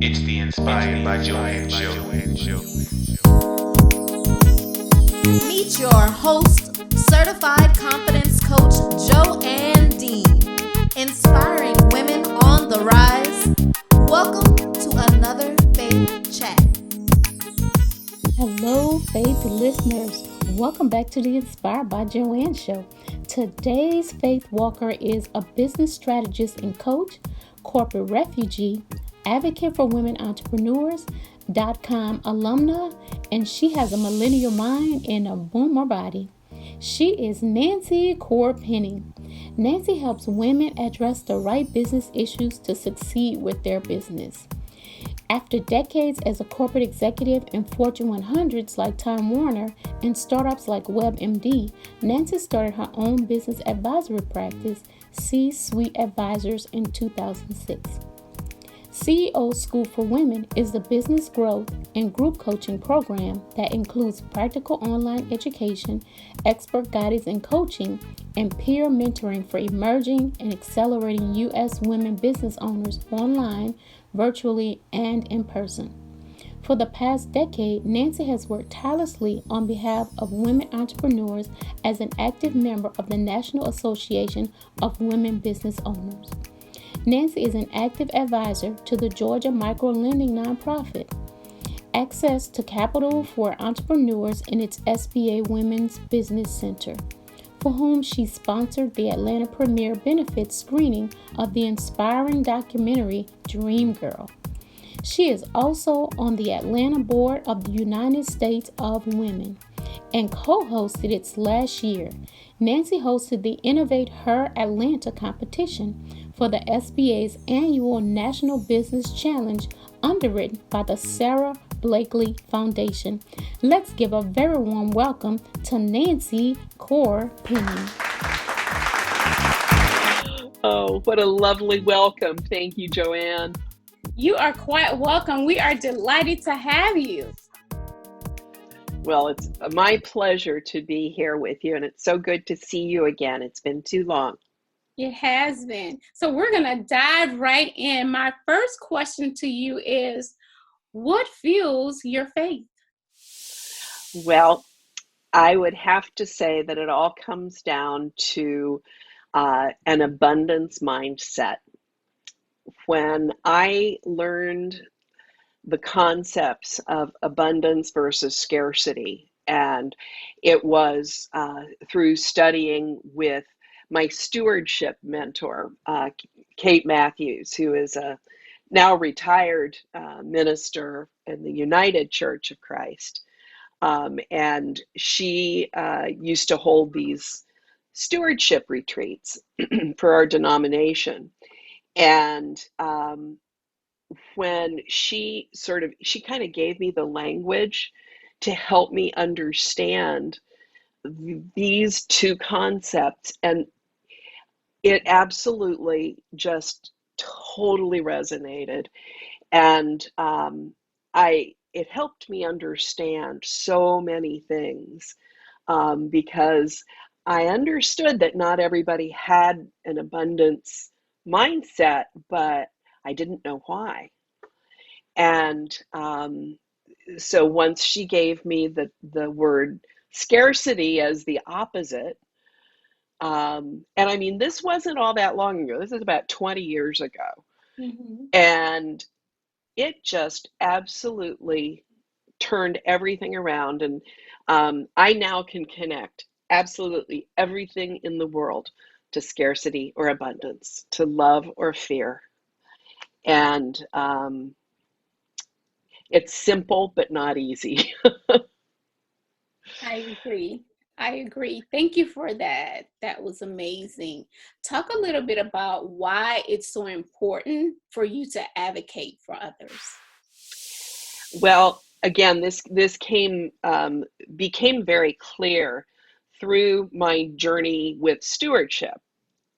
It's the Inspired by Joanne show. Meet your host, certified confidence coach Joanne Dean, inspiring women on the rise. Welcome to another Faith Chat. Hello, Faith listeners. Welcome back to the Inspired by Joanne show. Today's Faith Walker is a business strategist and coach, corporate refugee, advocate for women entrepreneurs, Dotcom alumna, and she has a millennial mind and a boomer body. She is Nancy Chorpenning. Nancy helps women address the right business issues to succeed with their business. After decades as a corporate executive in Fortune 100s like Time Warner and startups like WebMD, Nancy started her own business advisory practice, C-Suite Advisors, in 2006. CEO School for Women is the business growth and group coaching program that includes practical online education, expert guidance and coaching, and peer mentoring for emerging and accelerating U.S. women business owners online, virtually, and in person. For the past decade, Nancy has worked tirelessly on behalf of women entrepreneurs as an active member of the National Association of Women Business Owners. Nancy is an active advisor to the Georgia Microlending nonprofit, Access to Capital for Entrepreneurs in its SBA Women's Business Center, for whom she sponsored the Atlanta premiere benefit screening of the inspiring documentary Dream Girl. She is also on the Atlanta board of the United States of Women and co-hosted it last year. Nancy hosted the Innovate Her Atlanta competition for the SBA's annual National Business Challenge underwritten by the Sarah Blakely Foundation. Let's give a very warm welcome to Nancy Chorpenning. Oh, what a lovely welcome. Thank you, Joanne. You are quite welcome. We are delighted to have you. Well, it's my pleasure to be here with you, and it's so good to see you again. It's been too long. It has been. So we're going to dive right in. My first question to you is, what fuels your faith? Well, I would have to say that it all comes down to an abundance mindset. When I learned the concepts of abundance versus scarcity, and it was through studying with my stewardship mentor, Kate Matthews, who is a now retired minister in the United Church of Christ. And she used to hold these stewardship retreats for our denomination. And when she kind of gave me the language to help me understand these two concepts, and it absolutely just totally resonated. And it helped me understand so many things because I understood that not everybody had an abundance mindset, but I didn't know why. And so once she gave me the word scarcity as the opposite, and I mean, this wasn't all that long ago. This is about 20 years ago. Mm-hmm. And it just absolutely turned everything around. And I now can connect absolutely everything in the world to scarcity or abundance, to love or fear. And it's simple, but not easy. I agree. Thank you for that. That was amazing. Talk a little bit about why it's so important for you to advocate for others. Well, again, this became very clear through my journey with stewardship.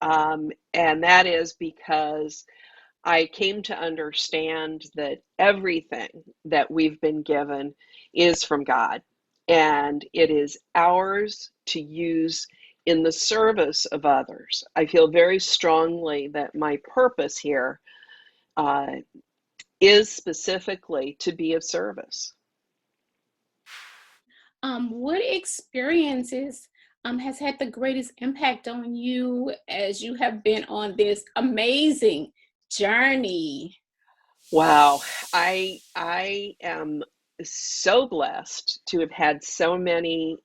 And that is because I came to understand that everything that we've been given is from God, and it is ours to use in the service of others. I feel very strongly that my purpose here is specifically to be of service. What experiences has had the greatest impact on you as you have been on this amazing journey? Wow, I am so blessed to have had so many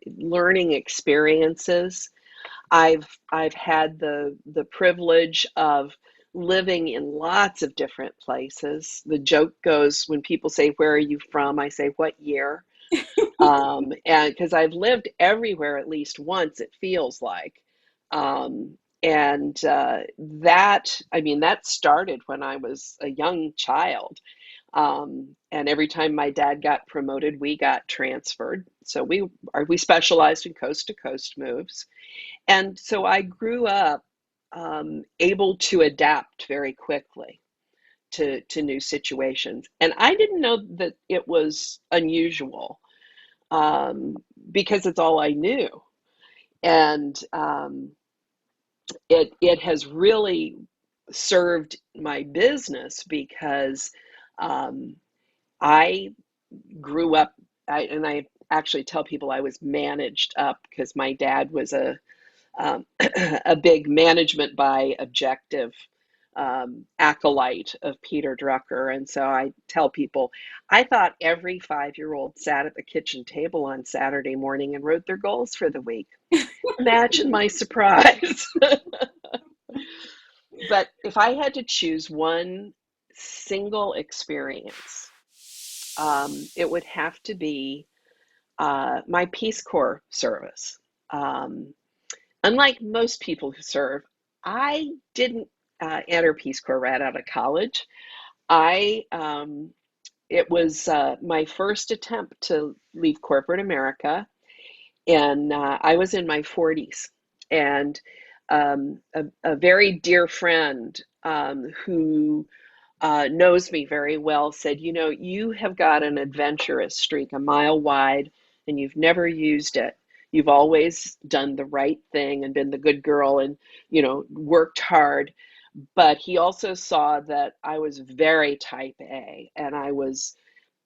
learning experiences. I've had the privilege of living in lots of different places. The joke goes when people say, "Where are you from?" I say, "What year?" And because I've lived everywhere at least once, it feels like. That started when I was a young child. And every time my dad got promoted, we got transferred. So we specialized in coast to coast moves. And so I grew up able to adapt very quickly to new situations. And I didn't know that it was unusual um, because it's all I knew. And it has really served my business because um, I grew up, and I actually tell people I was managed up because my dad was a big management by objective acolyte of Peter Drucker. And so I tell people, I thought every 5-year-old sat at the kitchen table on Saturday morning and wrote their goals for the week. Imagine my surprise. But if I had to choose one single experience, it would have to be my Peace Corps service. Um, Unlike most people who serve, I didn't enter Peace Corps right out of college. I It was my first attempt to leave corporate America, and I was in my 40s. And a very dear friend who knows me very well said, "You know, you have got an adventurous streak a mile wide, and you've never used it. You've always done the right thing and been the good girl and, worked hard." But he also saw that I was very type A and I was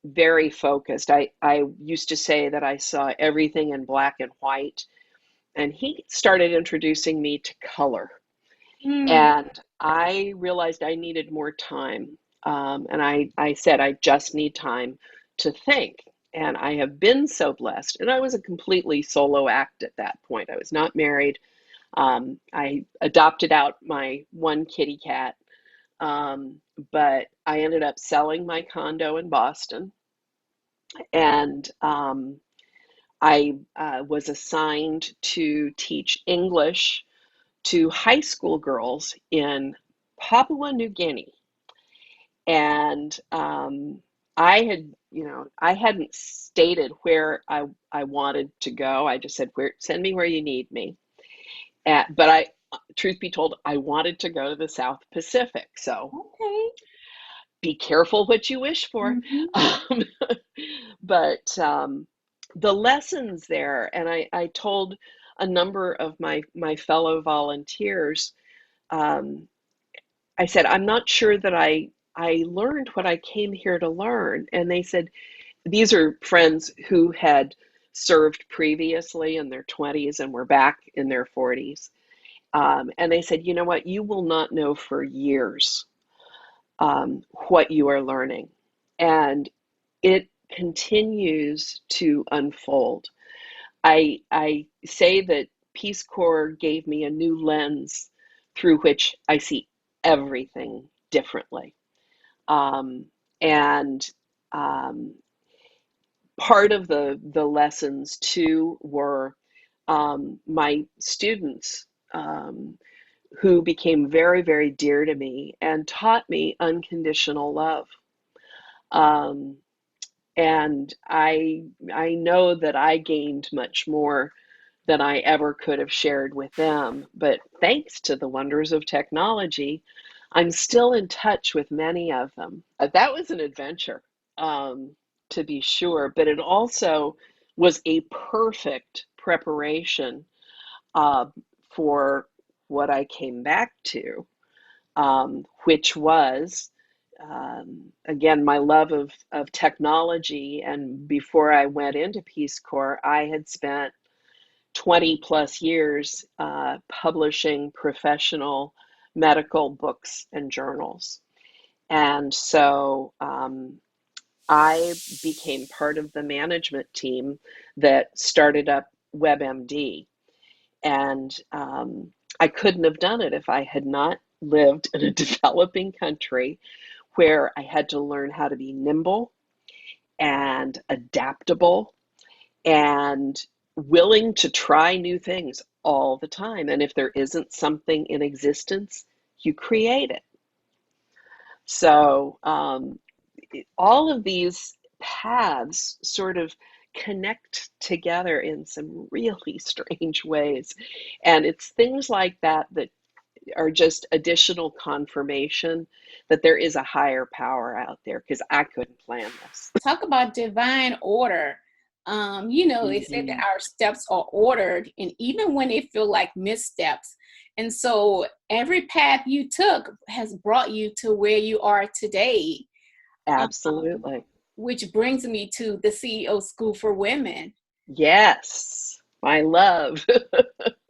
very focused. I used to say that I saw everything in black and white, and he started introducing me to color. Mm. And I realized I needed more time. And I said, I just need time to think. And I have been so blessed. And I was a completely solo act at that point. I was not married. I adopted out my one kitty cat. But I ended up selling my condo in Boston. And I was assigned to teach English to high school girls in Papua New Guinea. And I hadn't stated where I wanted to go. I just said, send me where you need me. But truth be told, I wanted to go to the South Pacific. So Okay. be careful what you wish for. Mhm. Um, but the lessons there, and I told a number of my fellow volunteers, um, I said, I'm not sure that I learned what I came here to learn. And they said, these are friends who had served previously in their 20s and were back in their 40s. And they said, you know what, you will not know for years what you are learning. And it continues to unfold. I say that Peace Corps gave me a new lens through which I see everything differently. Um, and um, Part of the lessons too were my students who became very, very dear to me and taught me unconditional love. Um, and I know that I gained much more than I ever could have shared with them. But thanks to the wonders of technology, I'm still in touch with many of them. That was an adventure, to be sure, but it also was a perfect preparation uh, for what I came back to, which was again, my love of technology. And before I went into Peace Corps, I had spent 20 plus years publishing professional medical books and journals. And so I became part of the management team that started up WebMD. And I couldn't have done it if I had not lived in a developing country where I had to learn how to be nimble and adaptable and willing to try new things all the time. And if there isn't something in existence, you create it. So all of these paths sort of connect together in some really strange ways. And it's things like that that are just additional confirmation that there is a higher power out there, because I couldn't plan this. Talk about divine order. They said that our steps are ordered, and even when they feel like missteps. And so every path you took has brought you to where you are today. Absolutely. Which brings me to the CEO School for Women. Yes, my love.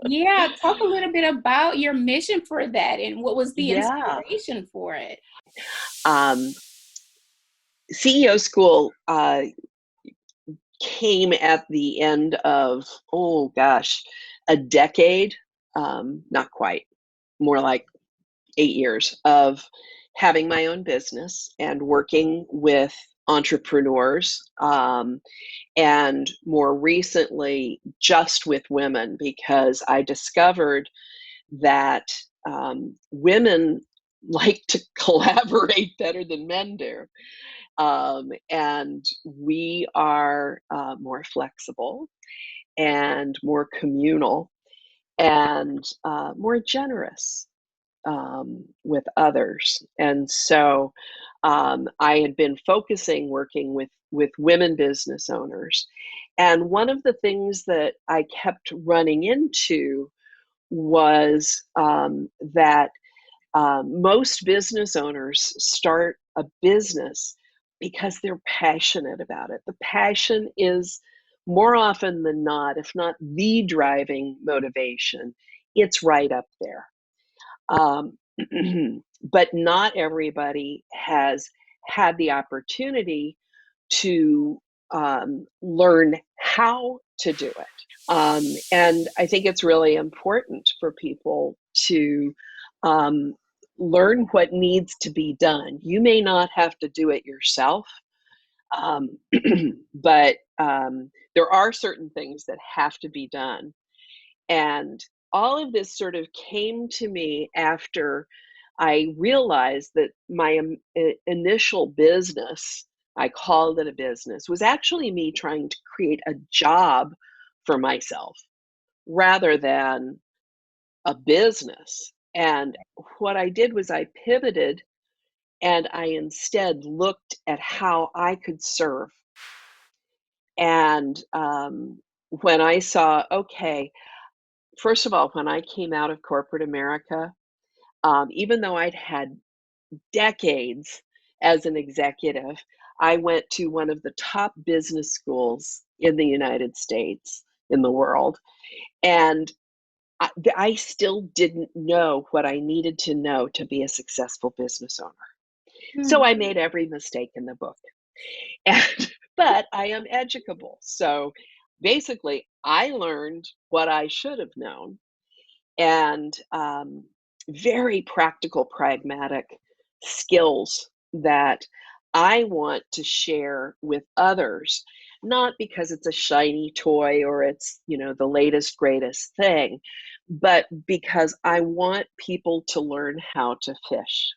Yeah, talk a little bit about your mission for that and what was the inspiration for it. CEO School came at the end of, a decade, not quite, more like 8 years of having my own business and working with entrepreneurs, and more recently just with women, because I discovered that women like to collaborate better than men do. And we are more flexible and more communal and more generous with others. And so I had been focusing working with women business owners. And one of the things that I kept running into was that most business owners start a business because they're passionate about it. The passion is more often than not, if not the driving motivation, it's right up there. But not everybody has had the opportunity to learn how to do it. And I think it's really important for people to learn what needs to be done. You may not have to do it yourself, but there are certain things that have to be done. And all of this sort of came to me after I realized that my initial business, I called it a business, was actually me trying to create a job for myself rather than a business. And what I did was I pivoted and I instead looked at how I could serve. And when I saw, okay, first of all, when I came out of corporate America, even though I'd had decades as an executive, I went to one of the top business schools in the United States, in the world, and I still didn't know what I needed to know to be a successful business owner. So I made every mistake in the book. But I am educable. So basically, I learned what I should have known, and very practical, pragmatic skills that I want to share with others, not because it's a shiny toy or it's, the latest, greatest thing, but because I want people to learn how to fish.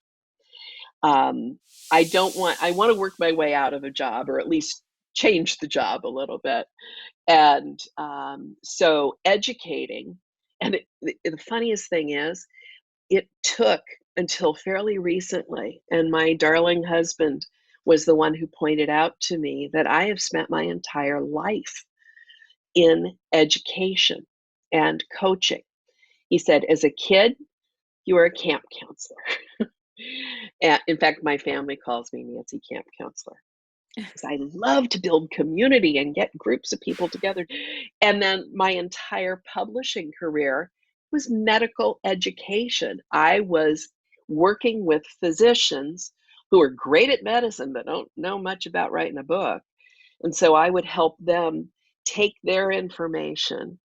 I want to work my way out of a job, or at least change the job a little bit. And so educating, and the funniest thing is, it took until fairly recently, and my darling husband was the one who pointed out to me that I have spent my entire life in education and coaching. He said, as a kid, you were a camp counselor. And in fact, my family calls me Nancy Camp Counselor because I love to build community and get groups of people together. And then my entire publishing career was medical education. I was working with physicians who are great at medicine but don't know much about writing a book. And so I would help them take their information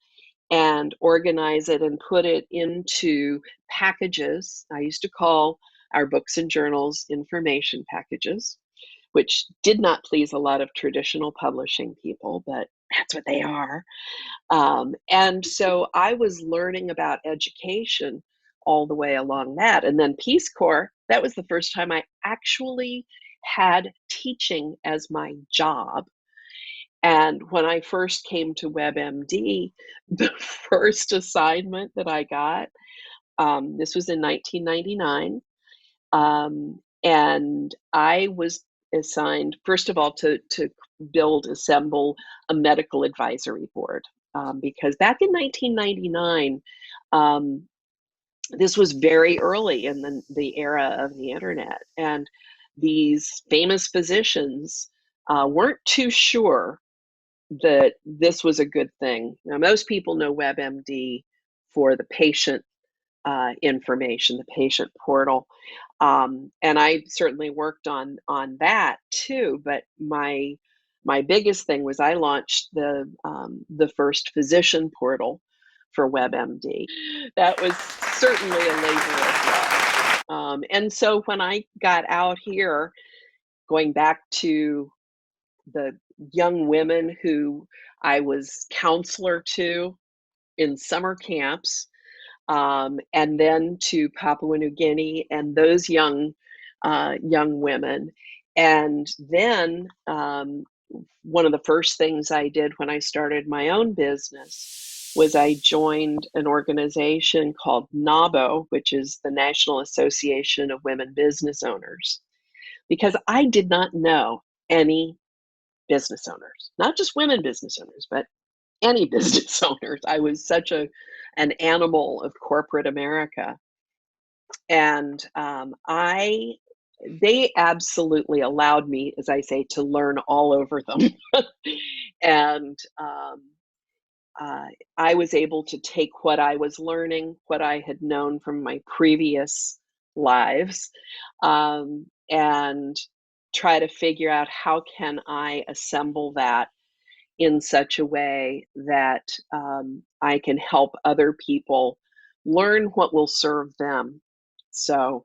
and organize it and put it into packages. I used to call our books and journals information packages, which did not please a lot of traditional publishing people, but that's what they are. And so I was learning about education all the way along that. And then Peace Corps, that was the first time I actually had teaching as my job. And when I first came to WebMD, the first assignment that I got, this was in 1999, and I was assigned, first of all, to assemble a medical advisory board, because back in 1999, this was very early in the era of the internet, and these famous physicians weren't too sure that this was a good thing. Now, most people know WebMD for the patient information, the patient portal, and I certainly worked on that too. But my biggest thing was I launched the first physician portal for WebMD. That was certainly a labor of love. And so when I got out here, going back to the young women who I was counselor to in summer camps, and then to Papua New Guinea and those young women. And then one of the first things I did when I started my own business was I joined an organization called NAWBO, which is the National Association of Women Business Owners, because I did not know any business owners, not just women business owners, but any business owners. I was such an animal of corporate America. And they absolutely allowed me, as I say, to learn all over them. And I was able to take what I was learning, what I had known from my previous lives, and try to figure out how can I assemble that in such a way that I can help other people learn what will serve them. So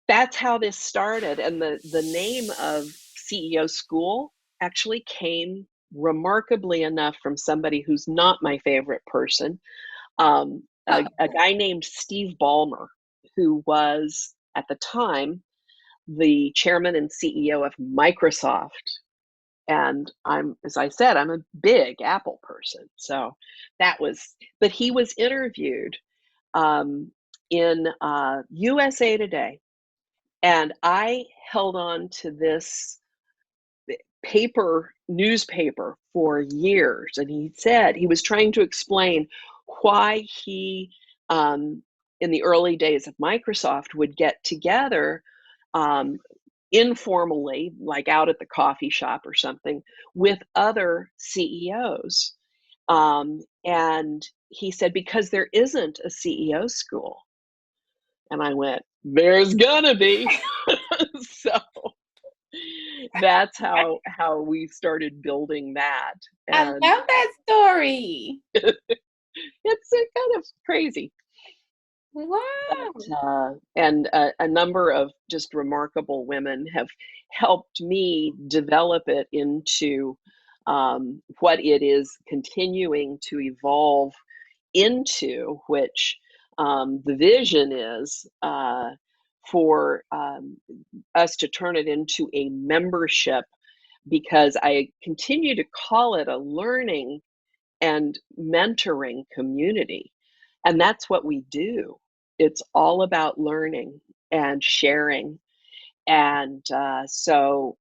that's how this started. And the name of CEO School actually came remarkably enough from somebody who's not my favorite person, a guy named Steve Ballmer, who was at the time the chairman and CEO of Microsoft. And as I said, I'm a big Apple person. So but he was interviewed in USA Today. And I held on to this newspaper for years. And he said he was trying to explain why he, in the early days of Microsoft, would get together informally, like out at the coffee shop or something, with other CEOs. And he said, because there isn't a CEO school. And I went, there's gonna be. So that's how we started building that. I love that story. It's kind of crazy. Wow. But, and a number of just remarkable women have helped me develop it into what it is continuing to evolve into, which the vision is for us to turn it into a membership, because I continue to call it a learning and mentoring community. And that's what we do. It's all about learning and sharing. And so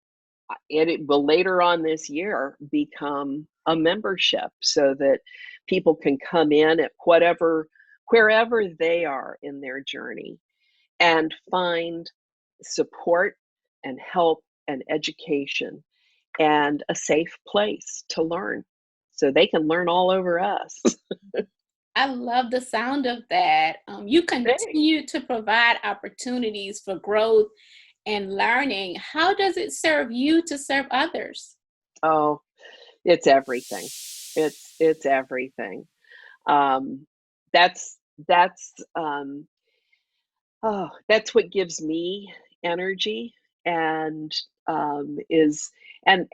it will later on this year become a membership so that people can come in at wherever they are in their journey and find support and help and education and a safe place to learn so they can learn all over us. I love the sound of that. You Hey. continue to provide opportunities for growth and learning. How does it serve you to serve others? Oh, it's everything. It's everything. Um, that's that's that's what gives me energy and is and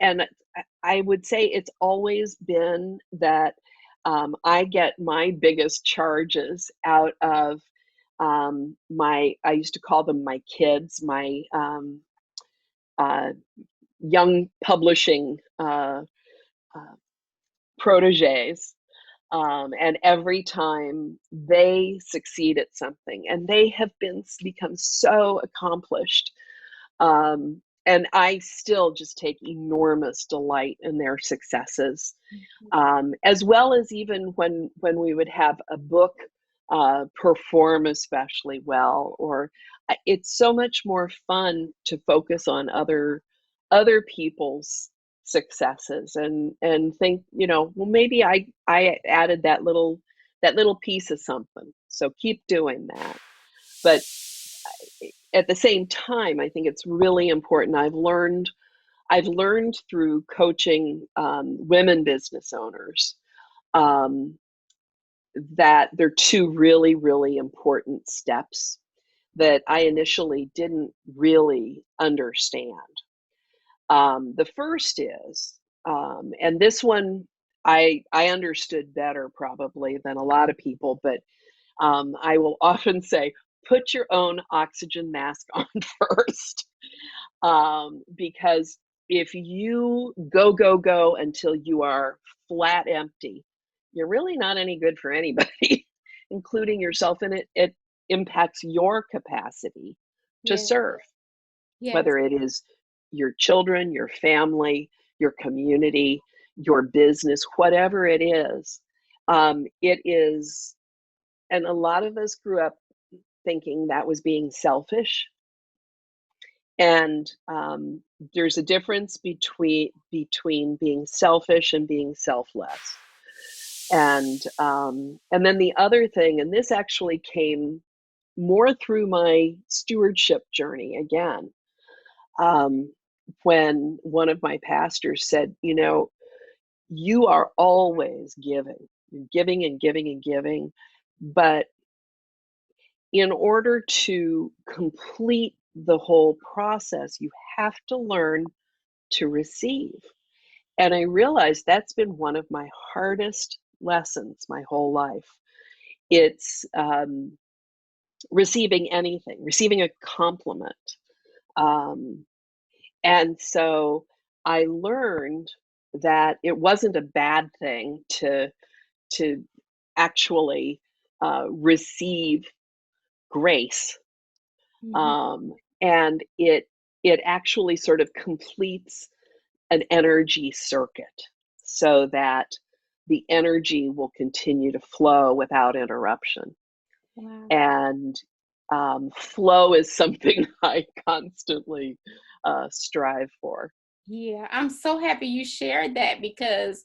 I would say it's always been that I get my biggest charges out of my I used to call them my kids, my uh, young publishing uh, proteges. And every time they succeed at something, and they have become so accomplished, and I still just take enormous delight in their successes, as well as even when we would have a book perform especially well, or it's so much more fun to focus on other people's successes and think, well, maybe I added that little piece of something, so keep doing that. But at the same time, I think it's really important. I've learned through coaching women business owners um, that there are two really, really important steps that I initially didn't really understand. The first is, and this one I understood better probably than a lot of people, but I will often say, put your own oxygen mask on first, because if you go until you are flat empty, you're really not any good for anybody, including yourself, and it impacts your capacity to Yes, serve, yes. whether it is your children, your family, your community, your business, whatever it is. It is, and a lot of us grew up thinking that was being selfish. And there's a difference between being selfish and being selfless. And then the other thing, and this actually came more through my stewardship journey again, um, when one of my pastors said, you are always giving, you're giving and giving and giving, but in order to complete the whole process, you have to learn to receive. And I realized that's been one of my hardest lessons my whole life. It's receiving anything, receiving a compliment. Um, and so I learned that it wasn't a bad thing to actually receive grace, Mhm. um, and it actually sort of completes an energy circuit so that the energy will continue to flow without interruption. Wow. And flow is something I constantly strive for. Yeah, I'm so happy you shared that because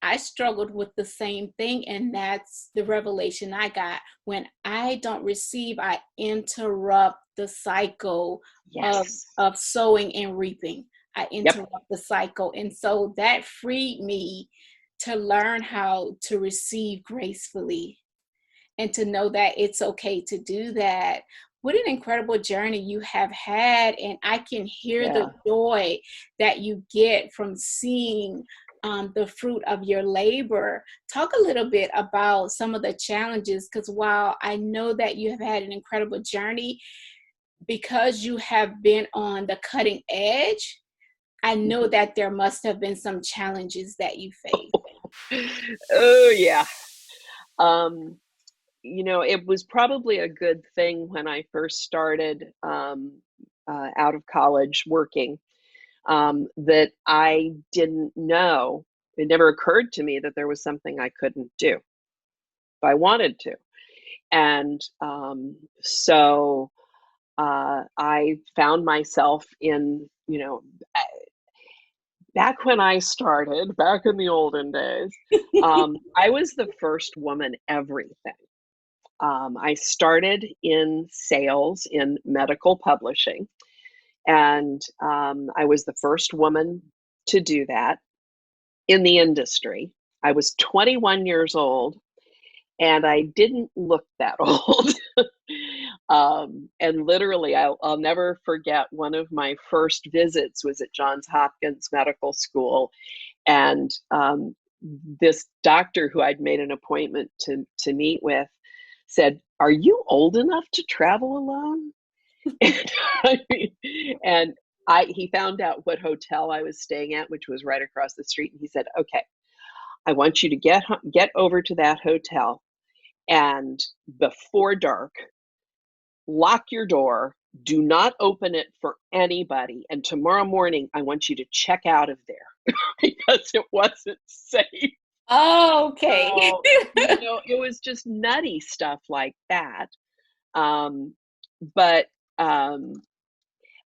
I struggled with the same thing, and that's the revelation I got. When I don't receive, I interrupt the cycle of Yes. of sowing and reaping. I Yep. interrupt the cycle, and so that freed me to learn how to receive gracefully and to know that it's okay to do that. What an incredible journey you have had. And I can hear the Yeah. joy that you get from seeing the fruit of your labor. Talk a little bit about some of the challenges, because while I know that you have had an incredible journey, because you have been on the cutting edge, I know Mhm. that there must have been some challenges that you faced. Oh yeah. Um, it was probably a good thing when I first started out of college working, that I didn't know. It never occurred to me that there was something I couldn't do if I wanted to. And so I found myself in, back when I started, back in the olden days, I was the first woman everything. I started in sales in medical publishing, and I was the first woman to do that in the industry. I was 21 years old, and I didn't look that old. And literally, I'll never forget one of my first visits was at Johns Hopkins Medical School, and this doctor who I'd made an appointment to meet with said, "Are you old enough to travel alone?" And, and he found out what hotel I was staying at, which was right across the street, and he said, "Okay, I want you to get over to that hotel, and before dark, lock your door, do not open it for anybody, and tomorrow morning I want you to check out of there," because it wasn't safe. Oh, okay. So, it was just nutty stuff like that. But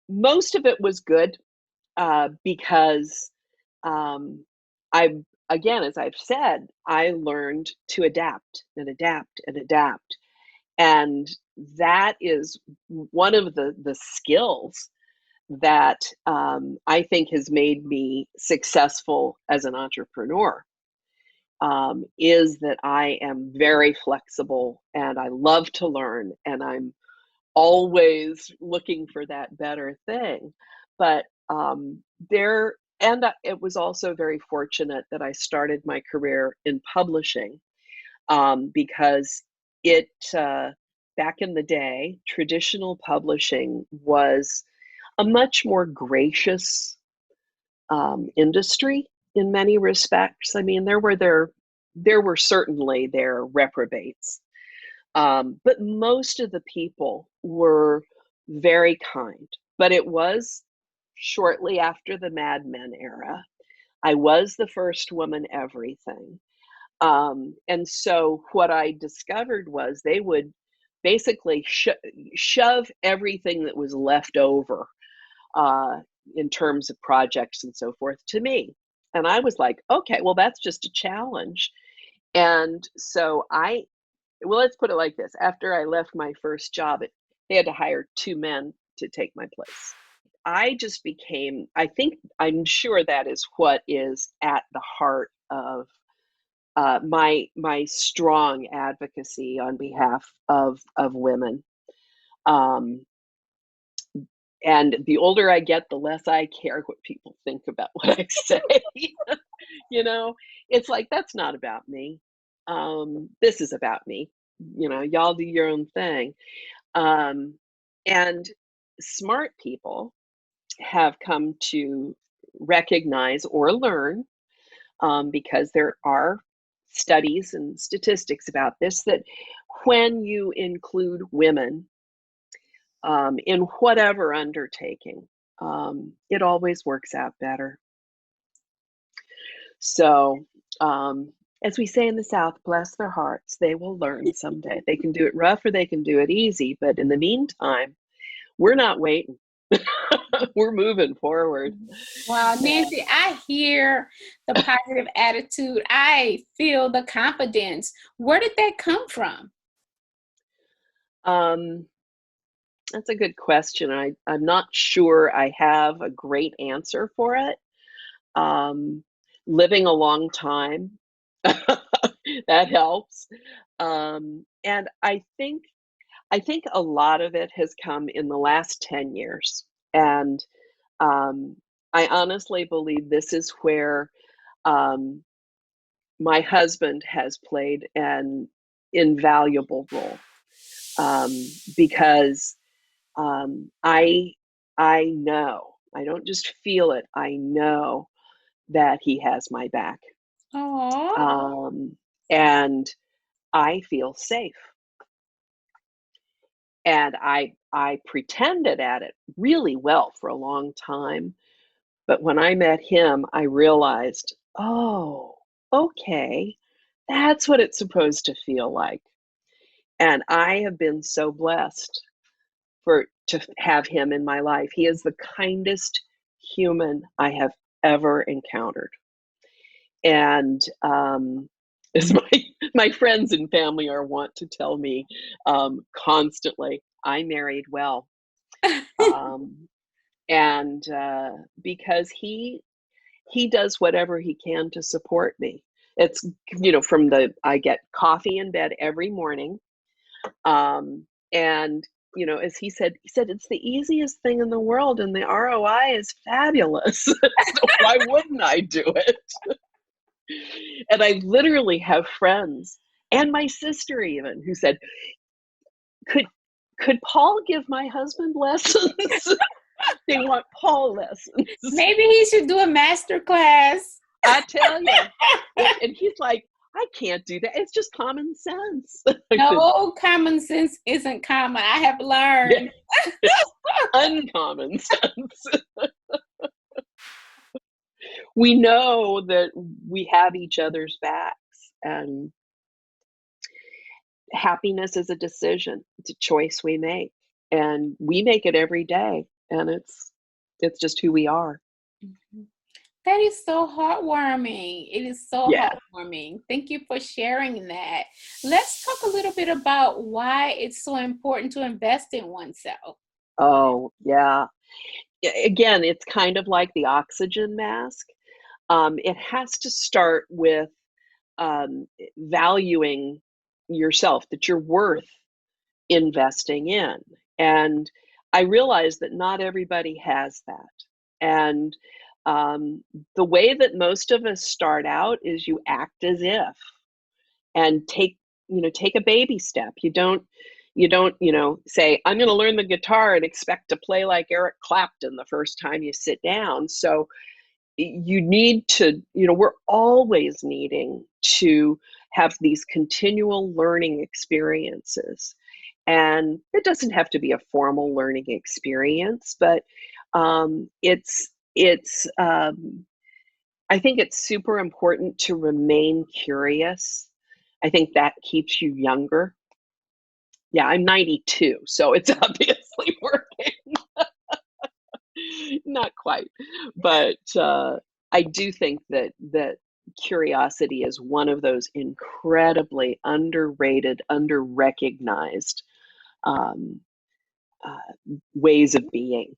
most of it was good, because I, again, as I've said, I learned to adapt and adapt and adapt. And that is one of the skills that I think has made me successful as an entrepreneur, is that I am very flexible and I love to learn, and I'm always looking for that better thing. But it was also very fortunate that I started my career in publishing, because it back in the day, traditional publishing was a much more gracious industry in many respects. I mean, there were certainly their reprobates, but most of the people were very kind. But it was shortly after the Mad Men era. I was the first woman everything. And so what I discovered was they would basically shove everything that was left over, in terms of projects and so forth, to me. And I was like, okay, well, that's just a challenge. And so well, let's put it like this. After I left my first job, they had to hire 2 men to take my place. I just became, I'm sure that is what is at the heart of my strong advocacy on behalf of women. And the older I get, the less I care what people think about what I say. It's like, that's not about me. This is about me. Y'all do your own thing. And smart people have come to recognize or learn, because there are studies and statistics about this, that when you include women in whatever undertaking, it always works out better. So, as we say in the South, bless their hearts, they will learn someday. They can do it rough or they can do it easy, but in the meantime, we're not waiting. We're moving forward. Wow, Nancy, I hear the positive attitude. I feel the confidence. Where did that come from? That's a good question. I'm not sure I have a great answer for it. Living a long time, that helps. And I think a lot of it has come in the last 10 years. And I honestly believe this is where my husband has played an invaluable role, because I know, I don't just feel it, I know that he has my back. Aww. And I feel safe. And I pretended at it really well for a long time. But when I met him, I realized, oh, okay, that's what it's supposed to feel like. And I have been so blessed for to have him in my life. He is the kindest human I have ever encountered. And as my friends and family are wont to tell me constantly, I married well. And because he does whatever he can to support me. It's, from I get coffee in bed every morning. And, as he said, it's the easiest thing in the world and the ROI is fabulous. So why wouldn't I do it? And I literally have friends, and my sister even, who said, could Paul give my husband lessons? They want Paul lessons. Maybe he should do a master class. I tell you. And he's like, I can't do that. It's just common sense. No, common sense isn't common. I have learned. Yeah. Uncommon sense. We know that we have each other's backs, and happiness is a decision. It's a choice we make, and we make it every day, and it's just who we are. Mm-hmm. That is so heartwarming. It is so heartwarming. Thank you for sharing that. Let's talk a little bit about why it's so important to invest in oneself. Oh, yeah. Again, it's kind of like the oxygen mask. It has to start with valuing yourself, that you're worth investing in. And I realize that not everybody has that. And the way that most of us start out is you act as if, and take a baby step. You don't say, I'm going to learn the guitar and expect to play like Eric Clapton the first time you sit down. So you need to, we're always needing to have these continual learning experiences. And it doesn't have to be a formal learning experience, but I think it's super important to remain curious. I think that keeps you younger. Yeah, I'm 92, so it's obviously working. Not quite, but I do think that curiosity is one of those incredibly underrated, under-recognized ways of being,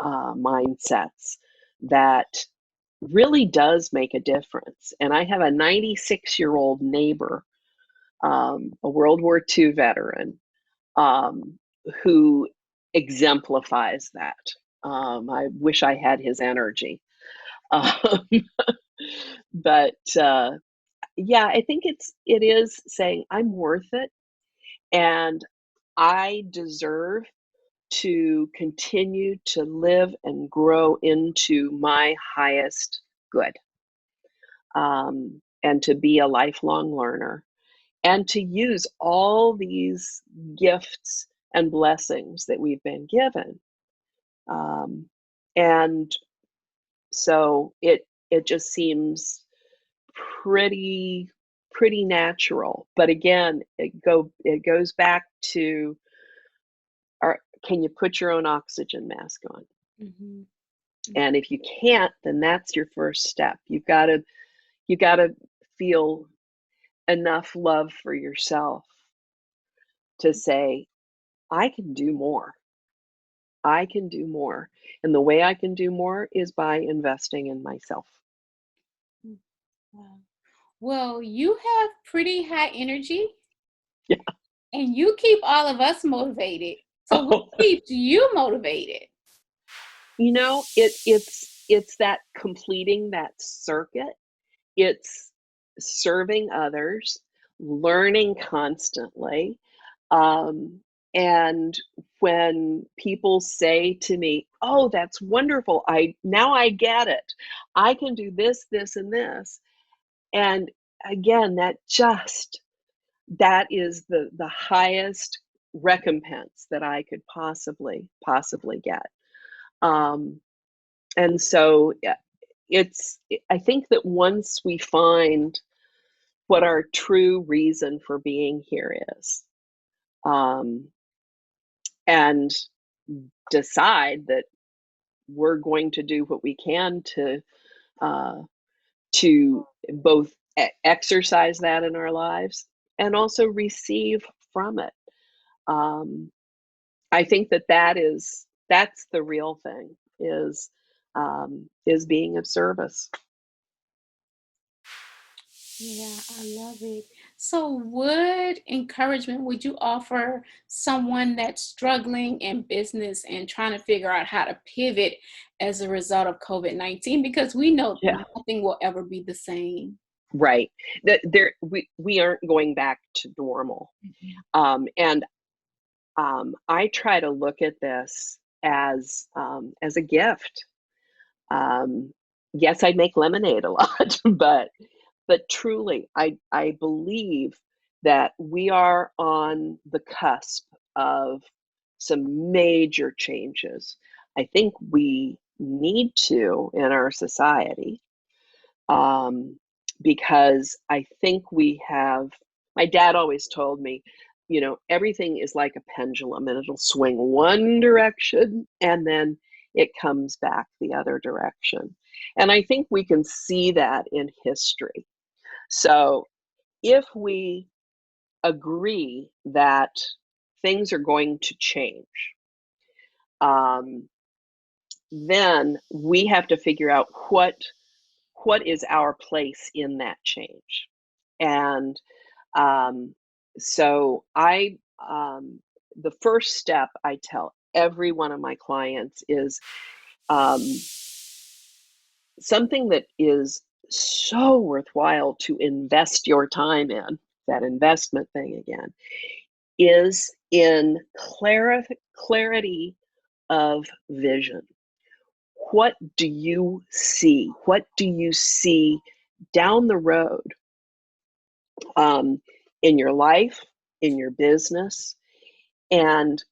mindsets that really does make a difference. And I have a 96-year-old neighbor, a World War II veteran, who exemplifies that. I wish I had his energy. But yeah, I think it is saying I'm worth it, and I deserve to continue to live and grow into my highest good, and to be a lifelong learner, and to use all these gifts and blessings that we've been given. And so it just seems pretty natural. But again, it goes back to, can you put your own oxygen mask on? Mm-hmm. And if you can't, then that's your first step. You got to feel enough love for yourself to say, I can do more. I can do more. And the way I can do more is by investing in myself. Wow. Well, you have pretty high energy. Yeah. And you keep all of us motivated. So what keeps you motivated? It's that completing that circuit. It's serving others, learning constantly. And when people say to me, oh, that's wonderful, now I get it. I can do this, this, and this. And again, that is the highest recompense that I could possibly get. And so I think that once we find what our true reason for being here is, and decide that we're going to do what we can uh, to both exercise that in our lives and also receive from it. I think that's the real thing is being of service. Yeah, I love it. So, what encouragement would you offer someone that's struggling in business and trying to figure out how to pivot as a result of COVID-19? Because we know Yeah, nothing will ever be the same. right. That we aren't going back to normal, and I try to look at this as a gift. Um, yes, I make lemonade a lot, but truly, I believe that we are on the cusp of some major changes. I think we need to in our society, um, because I think we have. My dad always told me, everything is like a pendulum and it'll swing one direction and then it comes back the other direction. And I think we can see that in history. So if we agree that things are going to change, um, then we have to figure out what is our place in that change. And so the first step I tell every one of my clients is um, something that is so worthwhile to invest your time in, that investment thing again, is in clarity of vision. What do you see? What do you see down the road, in your life, in your business? And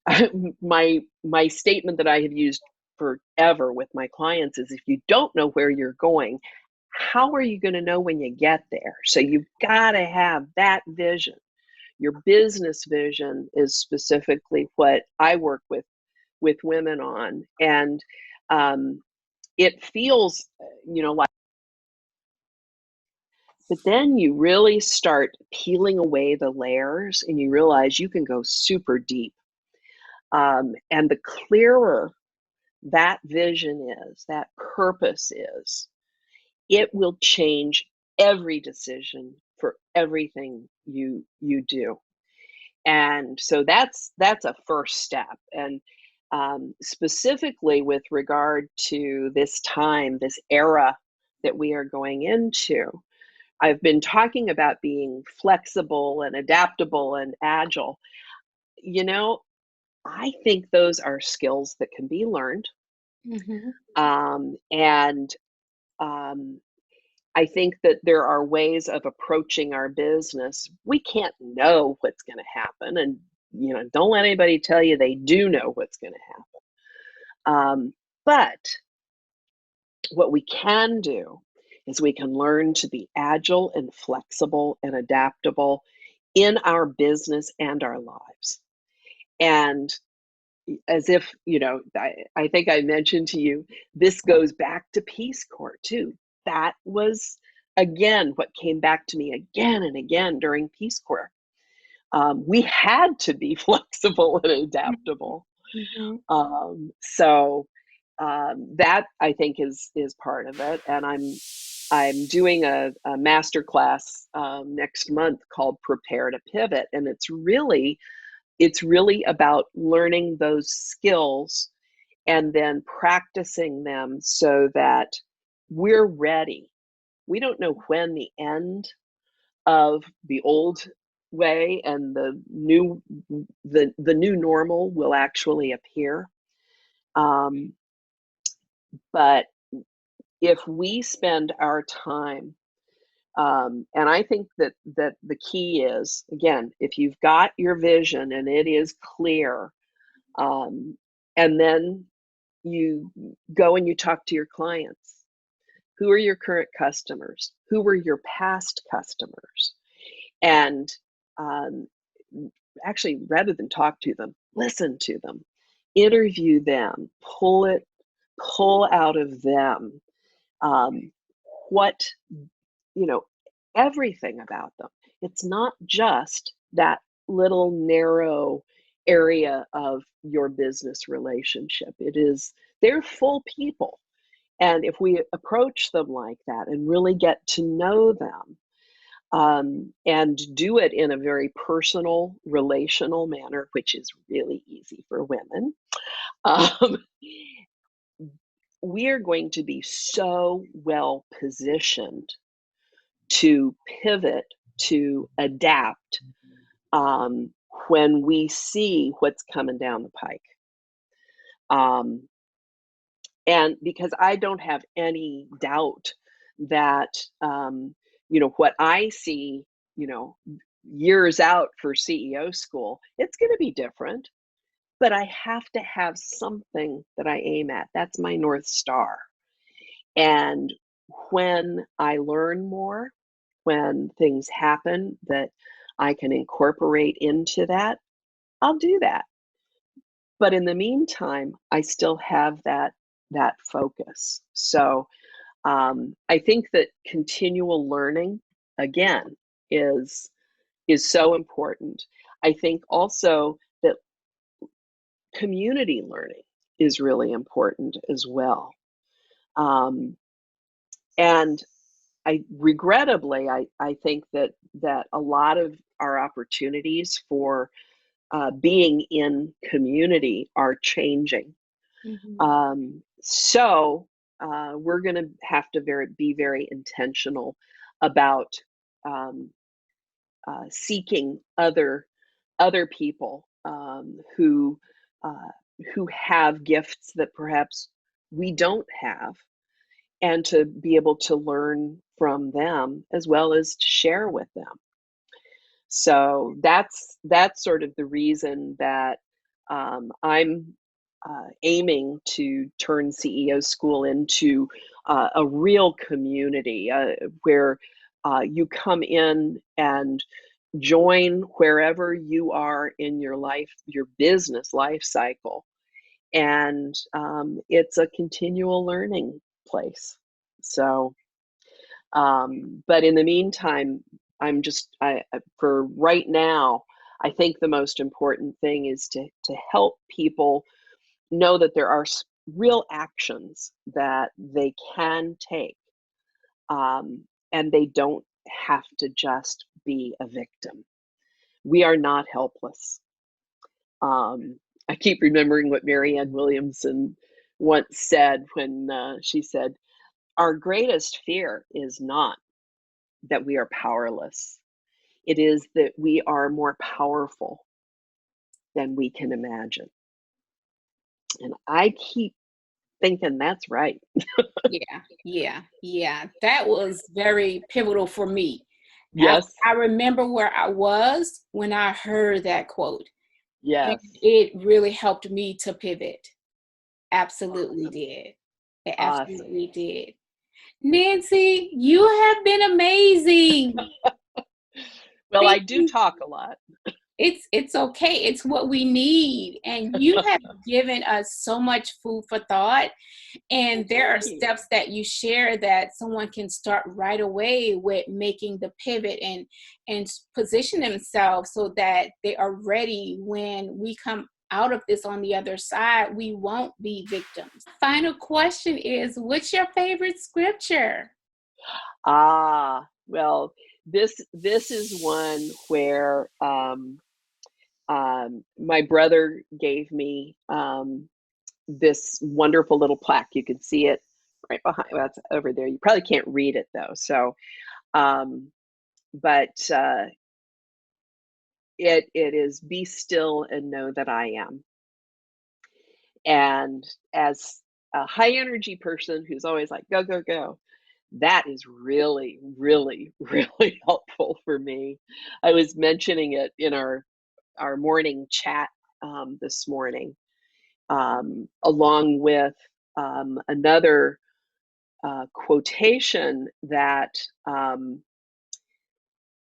my statement that I have used forever with my clients is, if you don't know where you're going, how are you going to know when you get there? So you've got to have that vision. Your business vision is specifically what I work with women on, and it feels, like. But then you really start peeling away the layers and you realize you can go super deep. And the clearer that vision is, that purpose is, it will change every decision for everything you do. And so that's a first step. And specifically with regard to this time, this era that we are going into, I've been talking about being flexible and adaptable and agile. I think those are skills that can be learned. Mm-hmm. And I think that there are ways of approaching our business. We can't know what's going to happen. And, don't let anybody tell you they do know what's going to happen. But what we can do is we can learn to be agile and flexible and adaptable in our business and our lives. And as if, I think I mentioned to you, this goes back to Peace Corps too. That was, again, what came back to me again and again during Peace Corps. We had to be flexible and adaptable. Mm-hmm. So that, I think, is part of it. And I'm doing a master class next month called Prepare to Pivot, and it's really about learning those skills and then practicing them so that we're ready. We don't know when the end of the old way and the new normal will actually appear. But if we spend our time, and I think that the key is, again, if you've got your vision and it is clear, and then you go and you talk to your clients. Who are your current customers? Who were your past customers? And actually, rather than talk to them, listen to them interview them, pull out of them what, everything about them. It's not just that little narrow area of your business relationship. They're full people. And if we approach them like that and really get to know them, and do it in a very personal, relational manner, which is really easy for women, um, we are going to be so well positioned to pivot, to adapt when we see what's coming down the pike. And because I don't have any doubt that, what I see, years out for CEO school, it's going to be different, but I have to have something that I aim at. That's my North Star. And when I learn more, when things happen that I can incorporate into that, I'll do that. But in the meantime, I still have that focus. So I think that continual learning, again, is so important. I think also that community learning is really important as well. And regrettably, I think that a lot of our opportunities for being in community are changing. So we're going to have to be very intentional about seeking other people who have gifts that perhaps we don't have, and to be able to learn from them as well as to share with them. So that's sort of the reason that I'm aiming to turn CEO school into a real community where you come in and join wherever you are in your life, your business life cycle. And it's a continual learning place. So, but in the meantime, for right now, I think the most important thing is to help people know that there are real actions that they can take, and they don't have to just be a victim. We are not helpless. I keep remembering what Marianne Williamson once said when she said, "Our greatest fear is not that we are powerless. It is that we are more powerful than we can imagine." And I keep thinking that's right. Yeah. That was very pivotal for me. Yes. I remember where I was when I heard that quote. Yes. And it really helped me to pivot. Absolutely did. It absolutely did. Nancy, you have been amazing. Well, I do talk a lot. It's okay. It's what we need. And you have given us so much food for thought. And there are steps that you share that someone can start right away with making the pivot and position themselves so that they are ready when we come out of this on the other side. We won't be victims. Final question is, what's your favorite scripture? Well, this is one where my brother gave me this wonderful little plaque. You can see it right behind. Well, that's over there. You probably can't read it though. So, but it is, "Be still and know that I am." And as a high energy person who's always like, go, go, go, that is really, really, really helpful for me. I was mentioning it in our morning chat this morning, along with another quotation that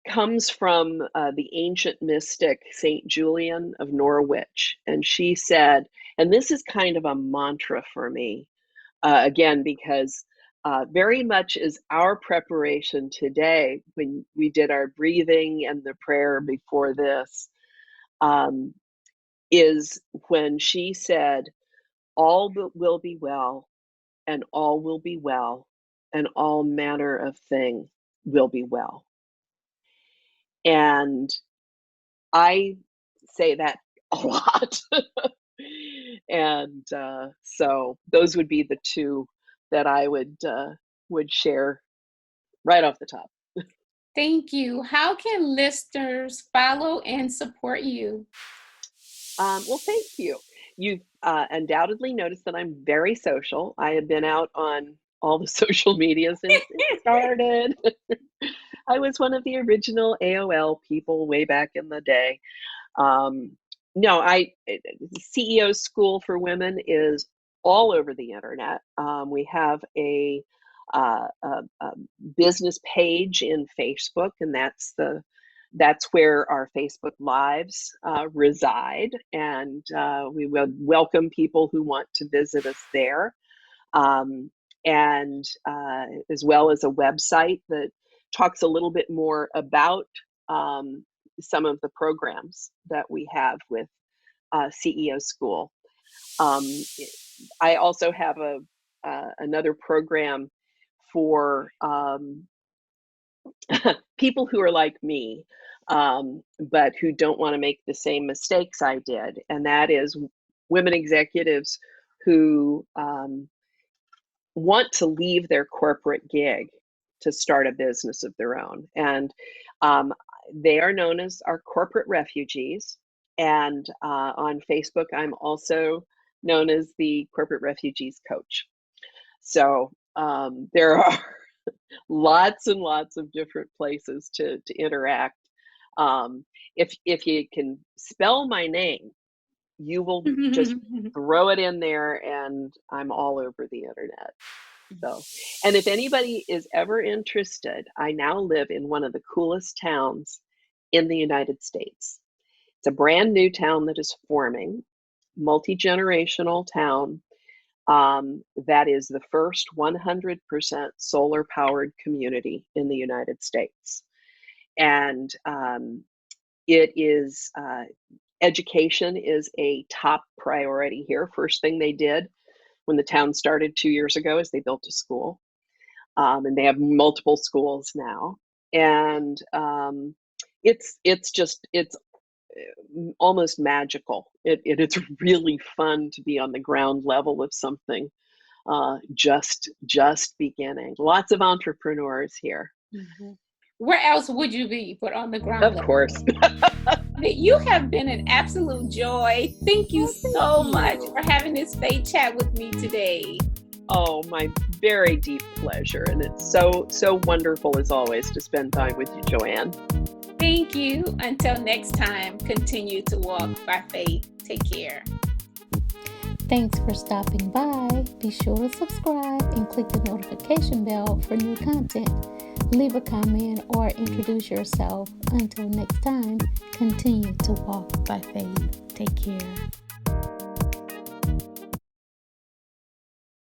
comes from the ancient mystic Saint Julian of Norwich. And she said, And this is kind of a mantra for me, again, because very much is our preparation today when we did our breathing and the prayer before this, is when she said, all will be well, and all will be well, and all manner of thing will be well. And I say that a lot. And so those would be the two that I would share right off the top. Thank you. How can listeners follow and support you? Well, thank you. You've undoubtedly noticed that I'm very social. I have been out on all the social media since it started. I was one of the original AOL people way back in the day. No, CEO School for Women is all over the internet. We have a business page in Facebook, and that's where our Facebook Lives reside, and we would welcome people who want to visit us there, and as well as a website that talks a little bit more about some of the programs that we have with CEO School. I also have another program for people who are like me, but who don't want to make the same mistakes I did, and that is women executives who want to leave their corporate gig to start a business of their own. And they are known as our corporate refugees. And on Facebook, I'm also known as the Corporate Refugees Coach. So there are lots and lots of different places to interact. If you can spell my name, you will just throw it in there, and I'm all over the internet. So, and if anybody is ever interested, I now live in one of the coolest towns in the United States. It's a brand new town that is forming, multi-generational town. That is the first 100% solar powered community in the United States. And it is, education is a top priority here. First thing they did when the town started 2 years ago is they built a school. And they have multiple schools now. And it's almost magical. It's really fun to be on the ground level of something just beginning. Lots of entrepreneurs here. Mm-hmm. Where else would you be but on the ground level? Of course. You have been an absolute joy. Thank you so much for having this faith chat with me today. Oh, my very deep pleasure. And it's so wonderful as always to spend time with you, Joanne. Thank you. Until next time, continue to walk by faith. Take care. Thanks for stopping by. Be sure to subscribe and click the notification bell for new content. Leave a comment or introduce yourself. Until next time, continue to walk by faith. Take care.